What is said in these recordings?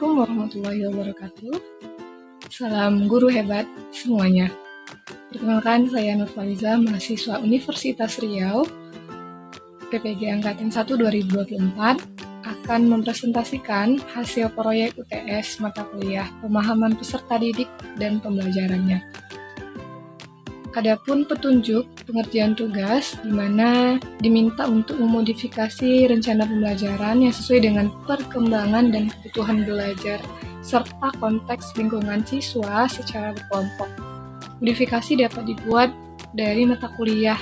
Assalamualaikum warahmatullahi wabarakatuh. Salam guru hebat semuanya. Perkenalkan, saya Nur Faliza, mahasiswa Universitas Riau, PPG Angkatan 1 2024, akan mempresentasikan hasil proyek UTS mata kuliah pemahaman peserta didik dan pembelajarannya. Adapun petunjuk pengerjaan tugas di mana diminta untuk memodifikasi rencana pembelajaran yang sesuai dengan perkembangan dan kebutuhan belajar serta konteks lingkungan siswa secara berkelompok. Modifikasi dapat dibuat dari mata kuliah,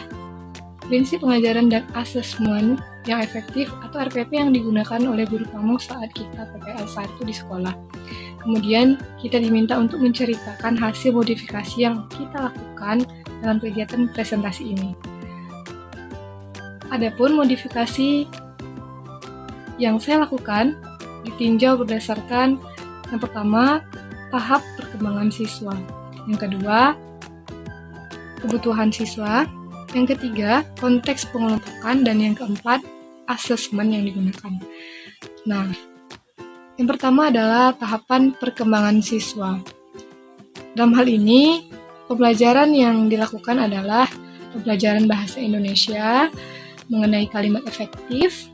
prinsip pengajaran dan asesmen yang efektif atau RPP yang digunakan oleh guru kamu saat kita PPL 1 di sekolah. Kemudian kita diminta untuk menceritakan hasil modifikasi yang kita lakukan dalam kegiatan presentasi ini. Adapun modifikasi yang saya lakukan ditinjau berdasarkan yang pertama, tahap perkembangan siswa. Yang kedua, kebutuhan siswa. Yang ketiga, konteks pengelompokan. Dan yang keempat, asesmen yang digunakan. Nah, yang pertama adalah tahapan perkembangan siswa. Dalam hal ini, pembelajaran yang dilakukan adalah pembelajaran bahasa Indonesia mengenai kalimat efektif,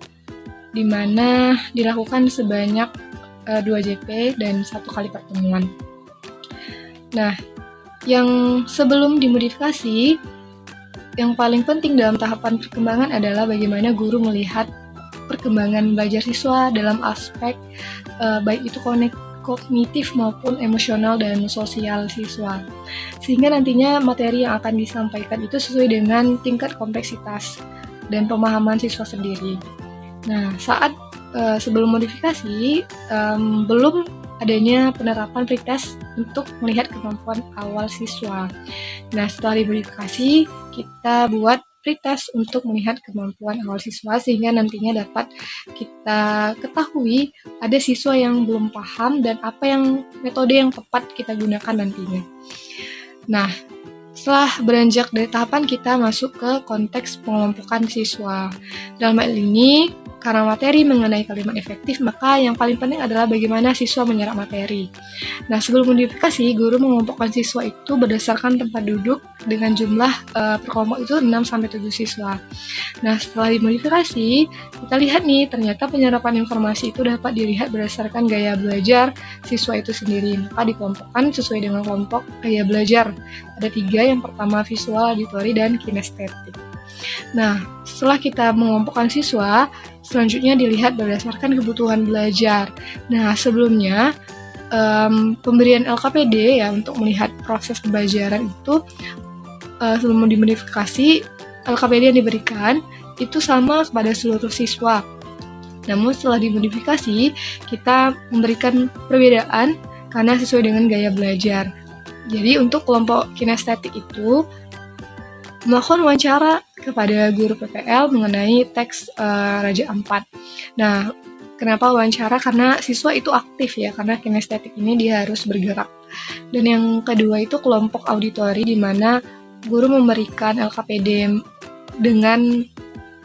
di mana dilakukan sebanyak 2 JP dan 1 kali pertemuan. Nah, yang sebelum dimodifikasi, yang paling penting dalam tahapan perkembangan adalah bagaimana guru melihat perkembangan belajar siswa dalam aspek baik itu kognitif maupun emosional dan sosial siswa. Sehingga nantinya materi yang akan disampaikan itu sesuai dengan tingkat kompleksitas dan pemahaman siswa sendiri. Nah, saat sebelum modifikasi, belum adanya penerapan pretest untuk melihat kemampuan awal siswa. Nah, setelah dimodifikasi, kita buat pretest untuk melihat kemampuan awal siswa sehingga nantinya dapat kita ketahui ada siswa yang belum paham dan apa yang metode yang tepat kita gunakan nantinya. Nah, setelah beranjak dari tahapan kita masuk ke konteks pengelompokan siswa. Dalam hal ini, karena materi mengenai kalimat efektif, maka yang paling penting adalah bagaimana siswa menyerap materi. Nah, sebelum modifikasi, guru mengelompokkan siswa itu berdasarkan tempat duduk dengan jumlah per kelompok itu 6-7 siswa. Nah, setelah dimodifikasi, kita lihat nih, ternyata penyerapan informasi itu dapat dilihat berdasarkan gaya belajar siswa itu sendiri. Maka dikelompokkan sesuai dengan kelompok gaya belajar. Ada 3, yang pertama visual, auditori, dan kinestetik. Nah, setelah kita mengelompokkan siswa, selanjutnya dilihat berdasarkan kebutuhan belajar. Nah, sebelumnya pemberian LKPD ya untuk melihat proses pembelajaran itu sebelum dimodifikasi, LKPD yang diberikan itu sama kepada seluruh siswa. Namun setelah dimodifikasi, kita memberikan perbedaan karena sesuai dengan gaya belajar. Jadi untuk kelompok kinestetik itu melakukan wawancara kepada guru PPL mengenai teks Raja Ampat. Nah, kenapa wawancara? Karena siswa itu aktif ya, karena kinestetik ini dia harus bergerak. Dan yang kedua itu kelompok auditori di mana guru memberikan LKPD dengan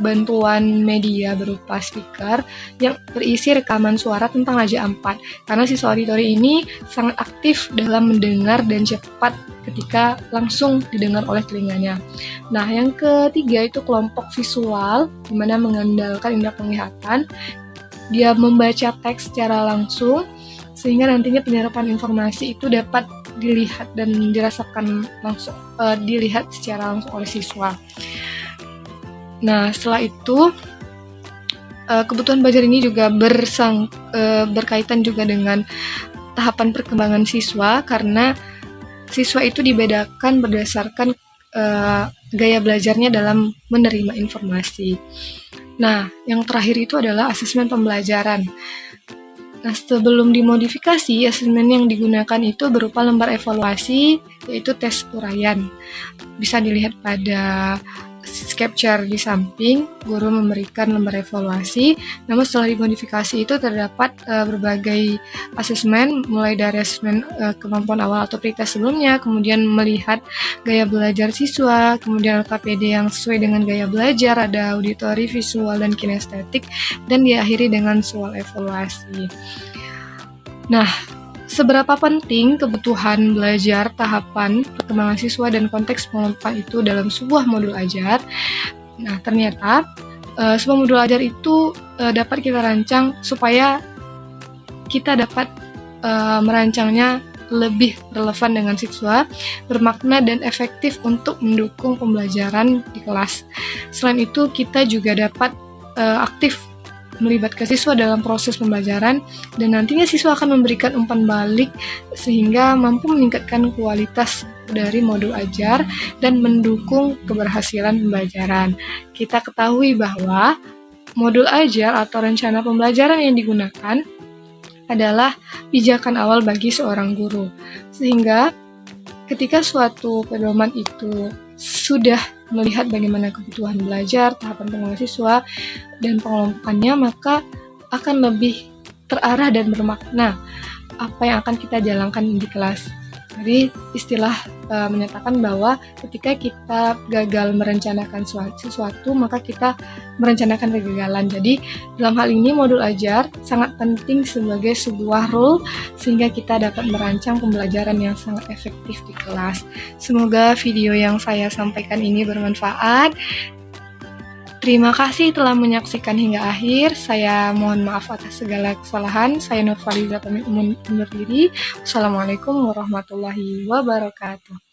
bantuan media berupa speaker yang berisi rekaman suara tentang Raja Ampat. Karena siswa auditori ini sangat aktif dalam mendengar dan cepat ketika langsung didengar oleh telinganya. Nah, yang ketiga itu kelompok visual, di mana mengandalkan indera penglihatan. Dia membaca teks secara langsung, sehingga nantinya penyerapan informasi itu dapat dilihat dan dirasakan langsung, dilihat secara langsung oleh siswa. Nah, setelah itu, kebutuhan belajar ini juga berkaitan juga dengan tahapan perkembangan siswa, karena siswa itu dibedakan berdasarkan gaya belajarnya dalam menerima informasi. Nah, yang terakhir itu adalah asesmen pembelajaran. Nah, sebelum dimodifikasi, asesmen yang digunakan itu berupa lembar evaluasi, yaitu tes uraian. Bisa dilihat pada capture di samping, guru memberikan lembar evaluasi. Namun setelah dimodifikasi itu terdapat berbagai asesmen, mulai dari asesmen kemampuan awal atau pretest sebelumnya, kemudian melihat gaya belajar siswa, kemudian LKPD yang sesuai dengan gaya belajar, ada auditori, visual, dan kinestetik, dan diakhiri dengan soal evaluasi. Nah, seberapa penting kebutuhan belajar, tahapan, perkembangan siswa, dan konteks pengelompokan itu dalam sebuah modul ajar? Nah, ternyata sebuah modul ajar itu dapat kita rancang supaya kita dapat merancangnya lebih relevan dengan siswa, bermakna dan efektif untuk mendukung pembelajaran di kelas. Selain itu, kita juga dapat aktif melibatkan siswa dalam proses pembelajaran, dan nantinya siswa akan memberikan umpan balik sehingga mampu meningkatkan kualitas dari modul ajar dan mendukung keberhasilan pembelajaran. Kita ketahui bahwa modul ajar atau rencana pembelajaran yang digunakan adalah pijakan awal bagi seorang guru, sehingga ketika suatu pedoman itu sudah melihat bagaimana kebutuhan belajar, tahapan pengembangan siswa, dan pengelompokannya, maka akan lebih terarah dan bermakna apa yang akan kita jalankan di kelas. Jadi istilah menyatakan bahwa ketika kita gagal merencanakan sesuatu, maka kita merencanakan kegagalan. Jadi dalam hal ini modul ajar sangat penting sebagai sebuah role sehingga kita dapat merancang pembelajaran yang sangat efektif di kelas. Semoga video yang saya sampaikan ini bermanfaat. Terima kasih telah menyaksikan hingga akhir. Saya mohon maaf atas segala kesalahan. Saya Nurfaliza pamit undur diri. Wassalamualaikum warahmatullahi wabarakatuh.